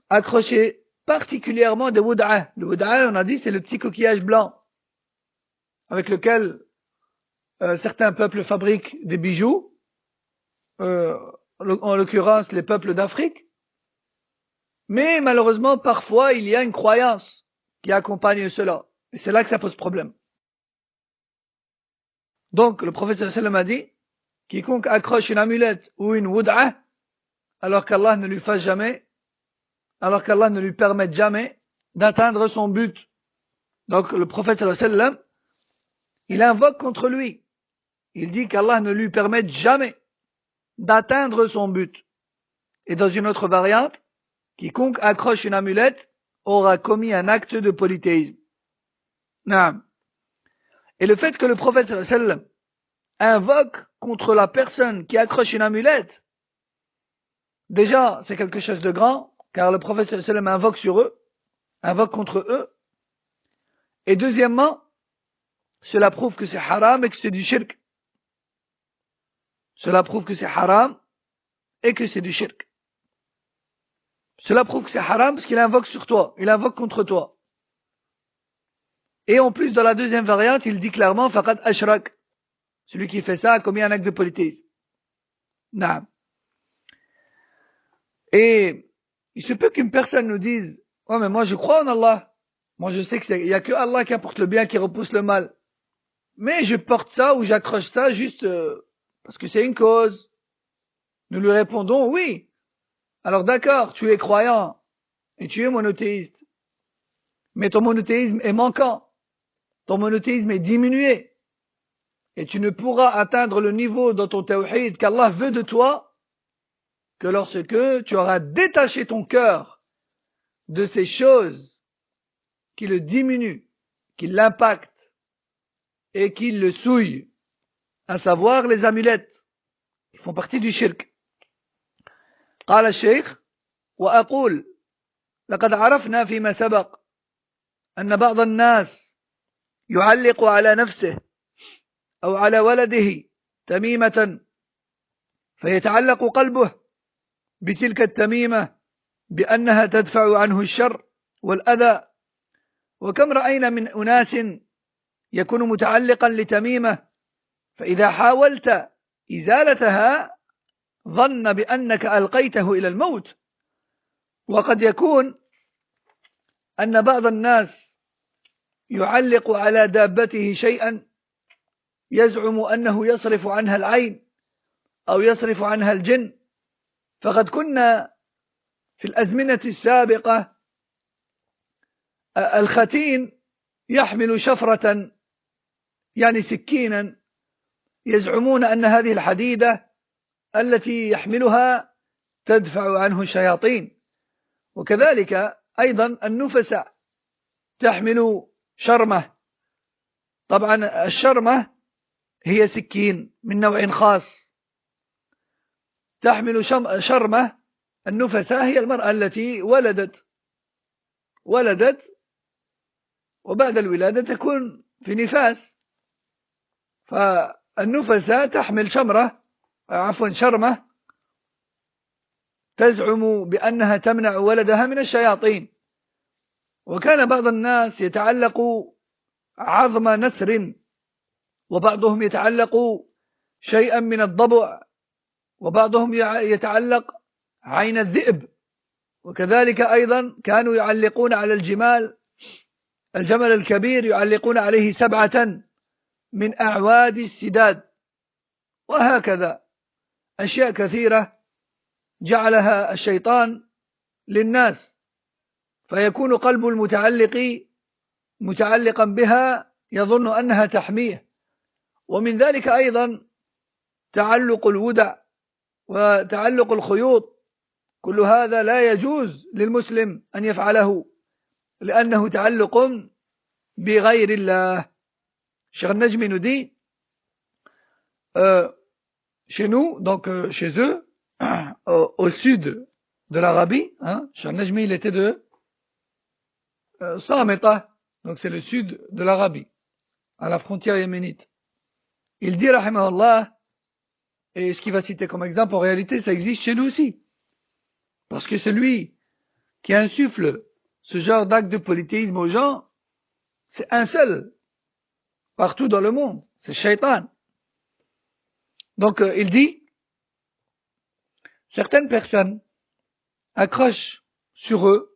[SPEAKER 1] accrochaient particulièrement des wud'a. Le wud'a, on a dit, c'est le petit coquillage blanc avec lequel certains peuples fabriquent des bijoux, en l'occurrence les peuples d'Afrique. Mais malheureusement, parfois, il y a une croyance qui accompagne cela. Et c'est là que ça pose problème. Donc, le prophète sallallahu alayhi wa sallam a dit, quiconque accroche une amulette ou une wud'a, alors qu'Allah ne lui fasse jamais, alors qu'Allah ne lui permette jamais d'atteindre son but. Donc, le prophète sallallahu alayhi wa sallam, il invoque contre lui. Il dit qu'Allah ne lui permette jamais d'atteindre son but. Et dans une autre variante, quiconque accroche une amulette aura commis un acte de polythéisme. Naam. Et le fait que le prophète sallallahu alayhi wa sallam invoque contre la personne qui accroche une amulette, déjà, c'est quelque chose de grand, car le prophète sallallahu alayhi wa sallam invoque sur eux, invoque contre eux. Et deuxièmement, cela prouve que c'est haram et que c'est du shirk. Cela prouve que c'est haram et que c'est du shirk. Cela prouve que c'est haram parce qu'il invoque sur toi, il invoque contre toi. Et en plus, dans la deuxième variante, il dit clairement, faqad ashrak. Celui qui fait ça a commis un acte de polythéisme. Naam. Et il se peut qu'une personne nous dise, oh, mais moi je crois en Allah. Moi je sais qu'il n'y a que Allah qui apporte le bien, qui repousse le mal. Mais je porte ça ou j'accroche ça juste parce que c'est une cause. Nous lui répondons, oui. Alors d'accord, tu es croyant et tu es monothéiste. Mais ton monothéisme est manquant. Ton monothéisme est diminué. Et tu ne pourras atteindre le niveau dans ton tawhid qu'Allah veut de toi que lorsque tu auras détaché ton cœur de ces choses qui le diminuent, qui l'impactent et qui le souillent, à savoir les amulettes, qui font partie du shirk. قال الشيخ وأقول لقد عرفنا فيما سبق أن بعض الناس يعلق على نفسه أو على ولده تميمة فيتعلق قلبه بتلك التميمة بأنها تدفع عنه الشر والأذى. وكم رأينا من أناس يكون متعلقا لتميمة فإذا حاولت إزالتها ظن بأنك ألقيته إلى الموت. وقد يكون أن بعض الناس يعلق على دابته شيئا يزعم أنه يصرف عنها العين أو يصرف عنها الجن. فقد كنا في الأزمنة السابقة الختين يحمل شفرة يعني سكينا يزعمون أن هذه الحديدة التي يحملها تدفع عنه الشياطين. وكذلك أيضا النفساء تحمل شرمة. طبعا الشرمة هي سكين من نوع خاص. تحمل شرمة. النفساء هي المرأة التي ولدت وبعد الولادة تكون في نفاس، فالنفساء تحمل شرمة تزعم بأنها تمنع ولدها من الشياطين. وكان بعض الناس يتعلق عظم نسر، وبعضهم يتعلق شيئا من الضبع، وبعضهم يتعلق عين الذئب. وكذلك أيضا كانوا يعلقون على الجمل الكبير يعلقون عليه 7 من أعواد السداد. وهكذا أشياء كثيرة جعلها الشيطان للناس، فيكون قلب المتعلق متعلقا بها يظن أنها تحميه. ومن ذلك أيضا تعلق الودع وتعلق الخيوط. كل هذا لا يجوز للمسلم أن يفعله لأنه تعلق بغير الله. Cheikh Najmi nous dit, chez nous, donc chez eux, au sud de l'Arabie, hein, Cheikh Najmi il était de Salameta, donc c'est le sud de l'Arabie, à la frontière yéménite. Il dit, rahimahullah, et ce qu'il va citer comme exemple, en réalité, ça existe chez nous aussi. Parce que celui qui insuffle ce genre d'acte de polythéisme aux gens, c'est un seul, partout dans le monde, c'est Shaitan. Donc, il dit, certaines personnes accrochent sur eux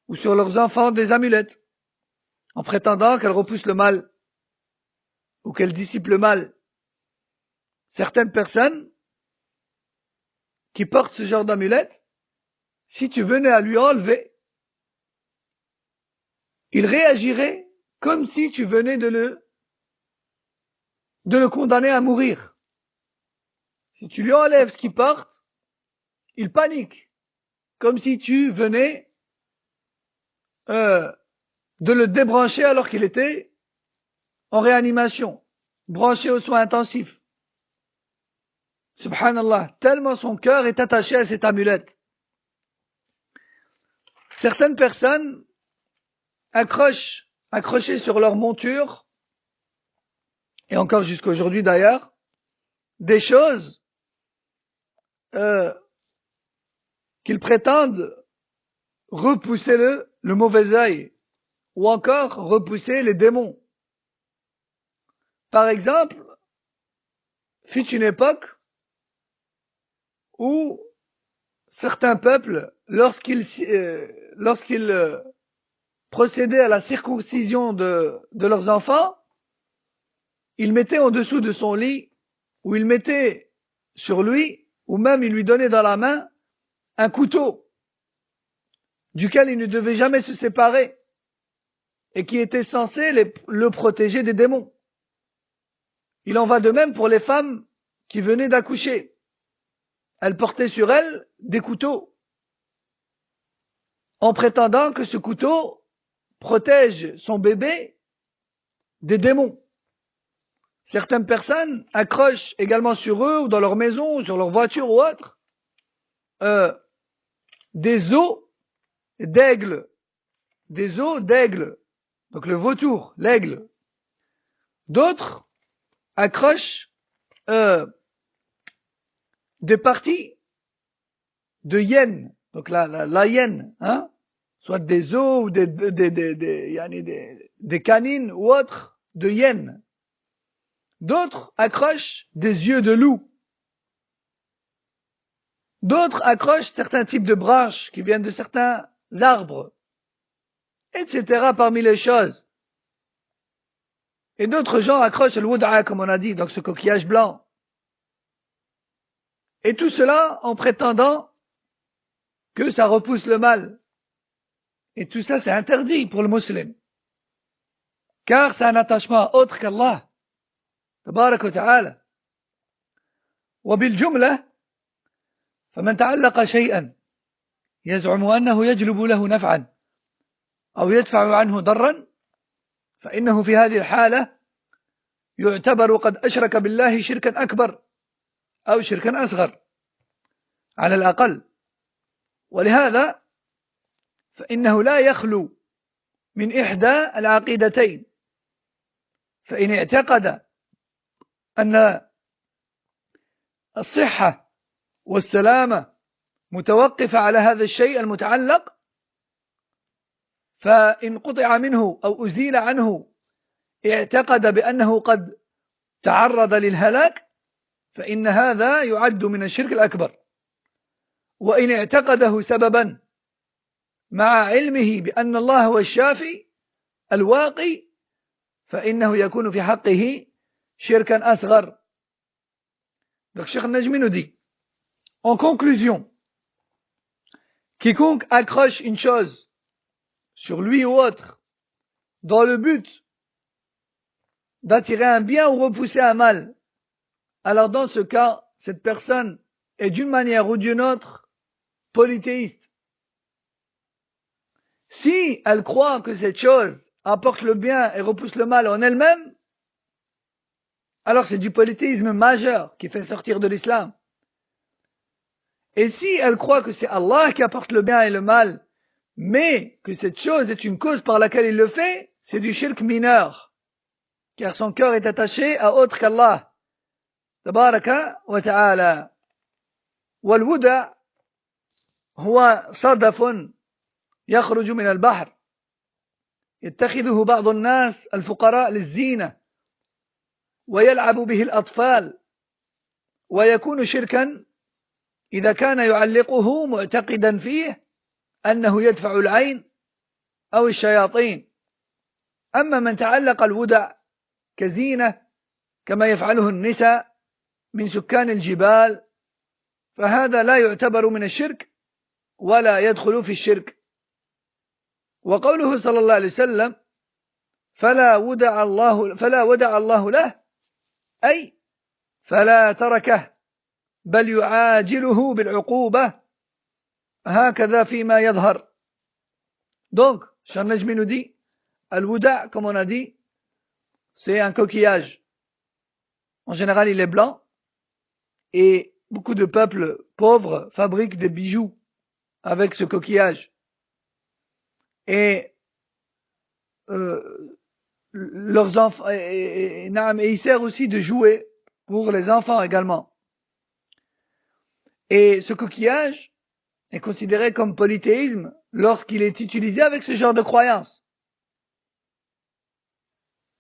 [SPEAKER 1] ou sur leurs enfants des amulettes en prétendant qu'elles repoussent le mal ou qu'elles dissipent le mal. Certaines personnes qui portent ce genre d'amulettes, si tu venais à lui enlever, il réagirait comme si tu venais de le condamner à mourir. Si tu lui enlèves ce qu'il porte, il panique, comme si tu venais de le débrancher alors qu'il était en réanimation, branché aux soins intensifs. Subhanallah, tellement son cœur est attaché à cette amulette. Certaines personnes accrochées sur leur monture, et encore jusqu'à aujourd'hui d'ailleurs, des choses qu'ils prétendent repousser le mauvais œil, ou encore repousser les démons. Par exemple, fut une époque où certains peuples, lorsqu'ils procédaient à la circoncision de leurs enfants, ils mettaient en dessous de son lit, ou ils mettaient sur lui, ou même ils lui donnaient dans la main un couteau duquel il ne devait jamais se séparer et qui était censé le protéger des démons. Il en va de même pour les femmes qui venaient d'accoucher. Elles portaient sur elles des couteaux en prétendant que ce couteau protège son bébé des démons. Certaines personnes accrochent également sur eux ou dans leur maison ou sur leur voiture ou autre des os d'aigle, donc le vautour, l'aigle. D'autres accrochent des parties de hyène, donc la hyène, hein, soit des os ou des canines ou autres de hyène. D'autres accrochent des yeux de loup. D'autres accrochent certains types de branches qui viennent de certains arbres, etc. parmi les choses. Et d'autres gens accrochent le wud'a, comme on a dit, donc ce coquillage blanc. Et tout cela en prétendant que ça repousse le mal. Et tout ça, c'est interdit pour le musulman. Car c'est un attachement autre qu'Allah. Tabarak wa ta'ala. وبالجملة فمن تعلق شيئا يزعم أنه يجلب له نفعا أو يدفع عنه ضرا فإنه في هذه الحالة يعتبر قد أشرك بالله شركا أكبر أو شركا أصغر على الأقل. ولهذا فإنه لا يخلو من إحدى العقيدتين، فإن اعتقد أن الصحة والسلامة متوقفة على هذا الشيء المتعلق، فإن قطع منه أو أزيل عنه اعتقد بأنه قد تعرض للهلاك، فإن هذا يعد من الشرك الأكبر. وإن اعتقده سببا مع علمه بأن الله هو الشافي الواقي، فإنه يكون في حقه شركا أصغر. Donc Cheikh Najmi nous dit, en conclusion, quiconque accroche une chose sur lui ou autre dans le but d'attirer un bien ou repousser un mal, alors dans ce cas, cette personne est d'une manière ou d'une autre polythéiste. Si elle croit que cette chose apporte le bien et repousse le mal en elle-même, alors c'est du polythéisme majeur qui fait sortir de l'islam. Et si elle croit que c'est Allah qui apporte le bien et le mal, mais que cette chose est une cause par laquelle il le fait, c'est du shirk mineur, car son cœur est attaché à autre qu'Allah tabaraka wa ta'ala. والودع هو صدف يخرج من البحر يتخذه بعض الناس الفقراء للزينة ويلعب به الأطفال، ويكون شركا إذا كان يعلقه معتقدا فيه أنه يدفع العين أو الشياطين. أما من تعلق الودع كزينة كما يفعله النساء من سكان الجبال، فهذا لا يعتبر من الشرك ولا يدخل في الشرك. وقوله صلى الله عليه وسلم فلا ودع الله له، أي فلا تركه بل يعاجله بالعقوبة، هكذا فيما يظهر. Donc, Cheikh Najmi nous dit, al-wuda', comme on a dit, c'est un coquillage. En général, il est blanc, et beaucoup de peuples pauvres fabriquent des bijoux avec ce coquillage. Et leurs enfants, et il sert aussi de jouet pour les enfants également. Et ce coquillage est considéré comme polythéisme lorsqu'il est utilisé avec ce genre de croyance,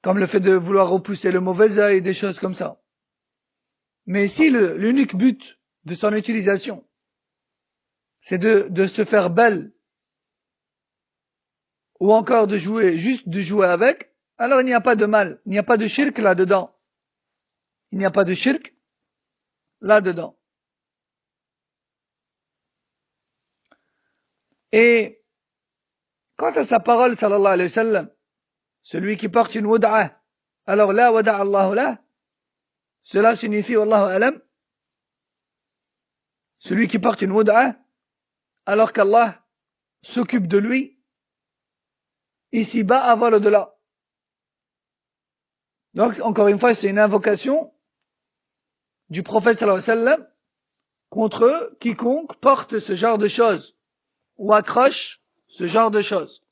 [SPEAKER 1] comme le fait de vouloir repousser le mauvais œil, des choses comme ça. Mais si l'unique but de son utilisation, c'est de se faire belle, ou encore de jouer, juste de jouer avec, alors il n'y a pas de mal, il n'y a pas de shirk là-dedans. Il n'y a pas de shirk là-dedans. Et quant à sa parole, sallallahu alayhi wa sallam, celui qui porte une wud'a, alors la wada'a Allahu lah, cela signifie, wallahu alam, celui qui porte une wud'a, alors qu'Allah s'occupe de lui, ici-bas avant l'au-delà. Donc, encore une fois, c'est une invocation du prophète sallallahu alayhi wa sallam contre quiconque porte ce genre de choses ou accroche ce genre de choses.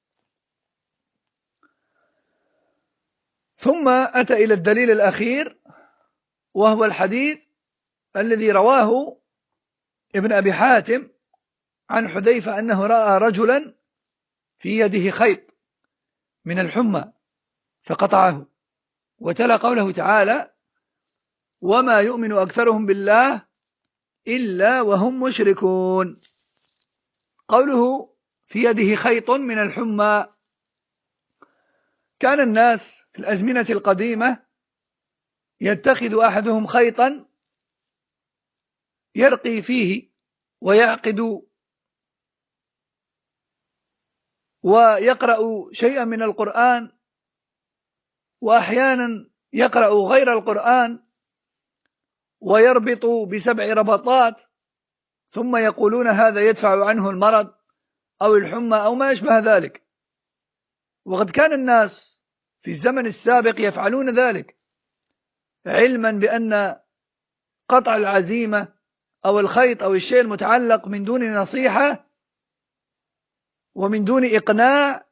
[SPEAKER 1] ثم أتى إلى الدليل الأخير وهو الحديث الذي رواه ابن أبي حاتم عن حذيفة أنه رأى رجلا في يده خيط من الحمى فقطعه، وتلا قوله تعالى وما يؤمن أكثرهم بالله إلا وهم مشركون. قوله في يده خيط من الحمى، كان الناس في الأزمنة القديمة يتخذ أحدهم خيطا يرقي فيه ويعقد ويقرأ شيئا من القرآن، وأحيانا يقرأ غير القرآن، ويربط ب7 ربطات ثم يقولون هذا يدفع عنه المرض أو الحمى أو ما يشبه ذلك. وقد كان الناس في الزمن السابق يفعلون ذلك علما بأن قطع العزيمة أو الخيط أو الشيء المتعلق من دون نصيحة ومن دون إقناع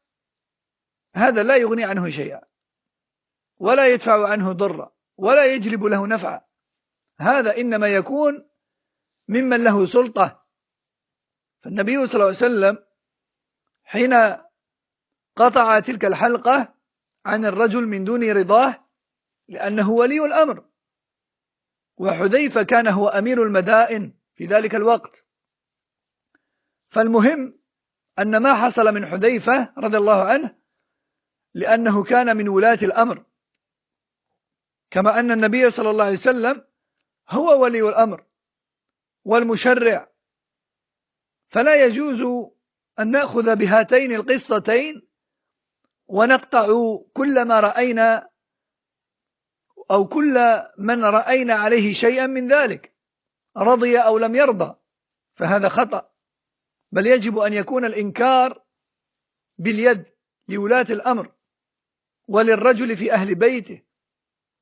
[SPEAKER 1] هذا لا يغني عنه شيئا ولا يدفع عنه ضرا ولا يجلب له نفعا. هذا إنما يكون ممن له سلطة. فالنبي صلى الله عليه وسلم حين قطع تلك الحلقة عن الرجل من دون رضاه لأنه ولي الأمر، وحذيفة كان هو أمير المدائن في ذلك الوقت. فالمهم أن ما حصل من حذيفة رضي الله عنه لأنه كان من ولاة الأمر، كما أن النبي صلى الله عليه وسلم هو ولي الأمر والمشرع. فلا يجوز أن نأخذ بهاتين القصتين ونقطع كل ما رأينا أو كل من رأينا عليه شيئا من ذلك رضي أو لم يرضى، فهذا خطأ. بل يجب أن يكون الإنكار باليد لولاة الأمر وللرجل في أهل بيته.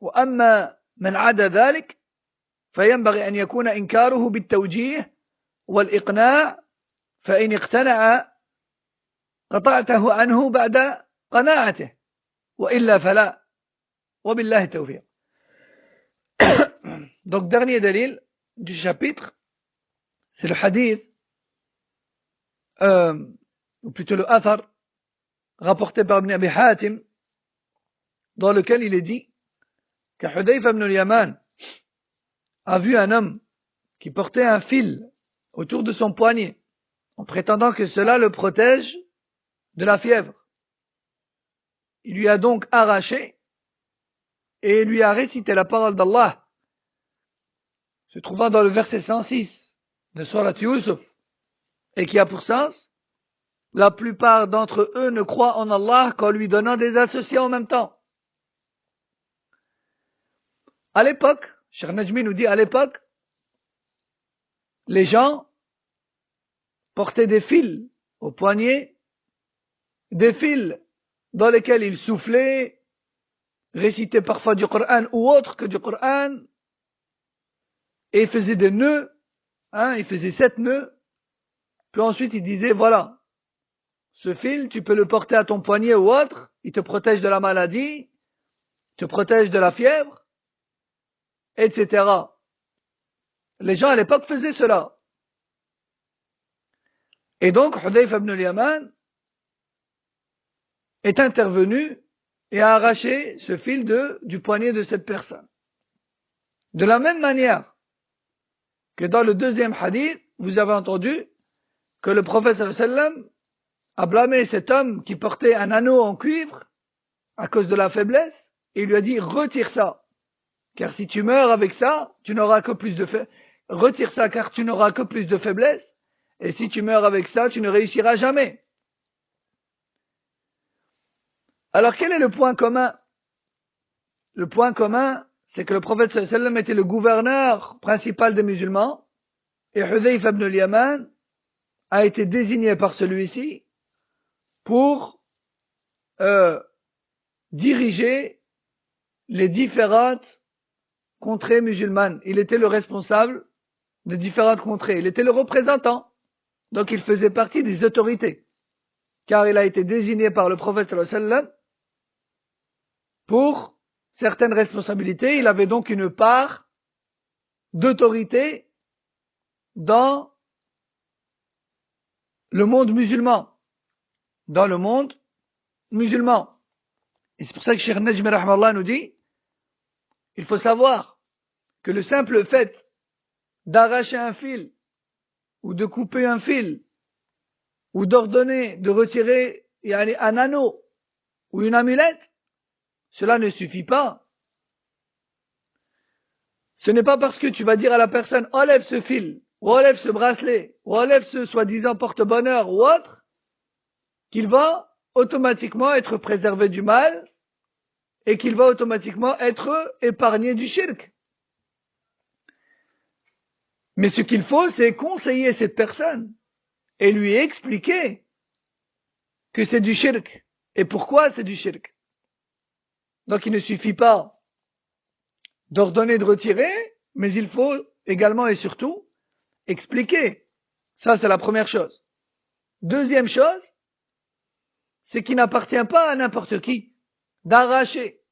[SPEAKER 1] وأما من عدا ذلك فينبغي أن يكون إنكاره بالتوجيه والإقناع، فإن اقتنع قطعته عنه بعد قناعته، وإلا فلا، وبالله التوفيق. Donc dernier dalil du chapitre, c'est le hadith, ou plutôt le athar rapporté par Ibn Abi Hatim, dans lequel il est dit que Hudayfa ibn al-Yaman a vu un homme qui portait un fil autour de son poignet en prétendant que cela le protège de la fièvre. Il lui a donc arraché et lui a récité la parole d'Allah se trouvant dans le verset 106 de Surat Yusuf, et qui a pour sens: la plupart d'entre eux ne croient en Allah qu'en lui donnant des associés en même temps. À l'époque, Cheikh Najmi nous dit, à l'époque, les gens portaient des fils au poignet, des fils dans lesquels ils soufflaient, récitaient parfois du Coran ou autre que du Coran, et ils faisaient des nœuds, ils faisaient 7 nœuds, puis ensuite ils disaient, voilà, ce fil, tu peux le porter à ton poignet ou autre, il te protège de la maladie, te protège de la fièvre, etc. Les gens à l'époque faisaient cela. Et donc, Hudayfa ibn al-Yaman est intervenu et a arraché ce fil du poignet de cette personne. De la même manière que dans le deuxième hadith, vous avez entendu que le prophète sallallahu alayhi wa sallam a blâmé cet homme qui portait un anneau en cuivre à cause de la faiblesse, et il lui a dit: retire ça, car si tu meurs avec ça, tu n'auras que plus de retire ça, car tu n'auras que plus de faiblesse, et si tu meurs avec ça, tu ne réussiras jamais. Alors quel est le point commun? Le point commun, c'est que le prophète sallallahu alayhi wa sallam était le gouverneur principal des musulmans, et Hudayfa ibn al-Yaman a été désigné par celui-ci pour diriger les différentes contrées musulmanes. Il était le responsable des différentes contrées. Il était le représentant. Donc il faisait partie des autorités, car il a été désigné par le prophète sallallahu alayhi wa sallam pour certaines responsabilités. Il avait donc une part d'autorité dans le monde musulman. Dans le monde musulman. Et c'est pour ça que Cheikh Najmi rahmallah nous dit, il faut savoir que le simple fait d'arracher un fil, ou de couper un fil, ou d'ordonner de retirer un anneau, ou une amulette, cela ne suffit pas. Ce n'est pas parce que tu vas dire à la personne: enlève ce fil, ou enlève ce bracelet, ou enlève ce soi-disant porte-bonheur ou autre, qu'il va automatiquement être préservé du mal et qu'il va automatiquement être épargné du shirk. Mais ce qu'il faut, c'est conseiller cette personne et lui expliquer que c'est du shirk et pourquoi c'est du shirk. Donc il ne suffit pas d'ordonner de retirer, mais il faut également et surtout expliquer. Ça, c'est la première chose. Deuxième chose, c'est qu'il n'appartient pas à n'importe qui d'arracher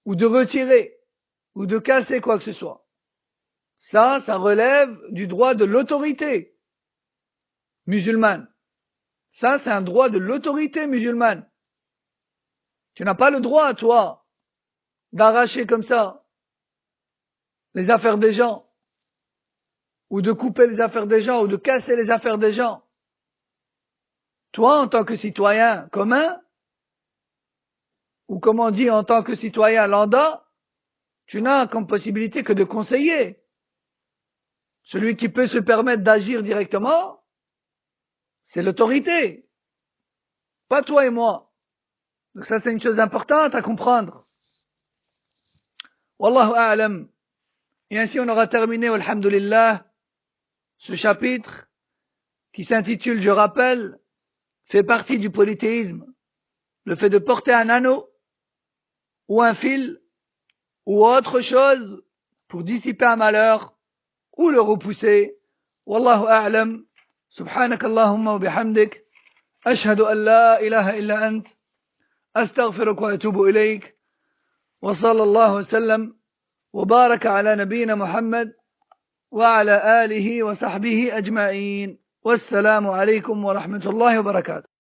[SPEAKER 1] ou de retirer ou de casser quoi que ce soit. Ça relève du droit de l'autorité musulmane. Ça, c'est un droit de l'autorité musulmane. Tu n'as pas le droit, toi, d'arracher comme ça les affaires des gens, ou de couper les affaires des gens, ou de casser les affaires des gens. Toi, en tant que citoyen commun, ou comme on dit en tant que citoyen lambda, tu n'as comme possibilité que de conseiller. Celui qui peut se permettre d'agir directement, c'est l'autorité, pas toi et moi. Donc ça, c'est une chose importante à comprendre. Wallahu a'lam. Et ainsi, on aura terminé, alhamdulillah, ce chapitre qui s'intitule, je rappelle, fait partie du polythéisme, le fait de porter un anneau ou un fil ou autre chose pour dissiper un malheur ou le repousser. Wallahu a'lam. سبحانك اللهم وبحمدك أشهد أن لا إله إلا أنت أستغفرك وأتوب إليك وصلى الله وسلم وبارك على نبينا محمد وعلى آله وصحبه أجمعين والسلام عليكم ورحمة الله وبركاته.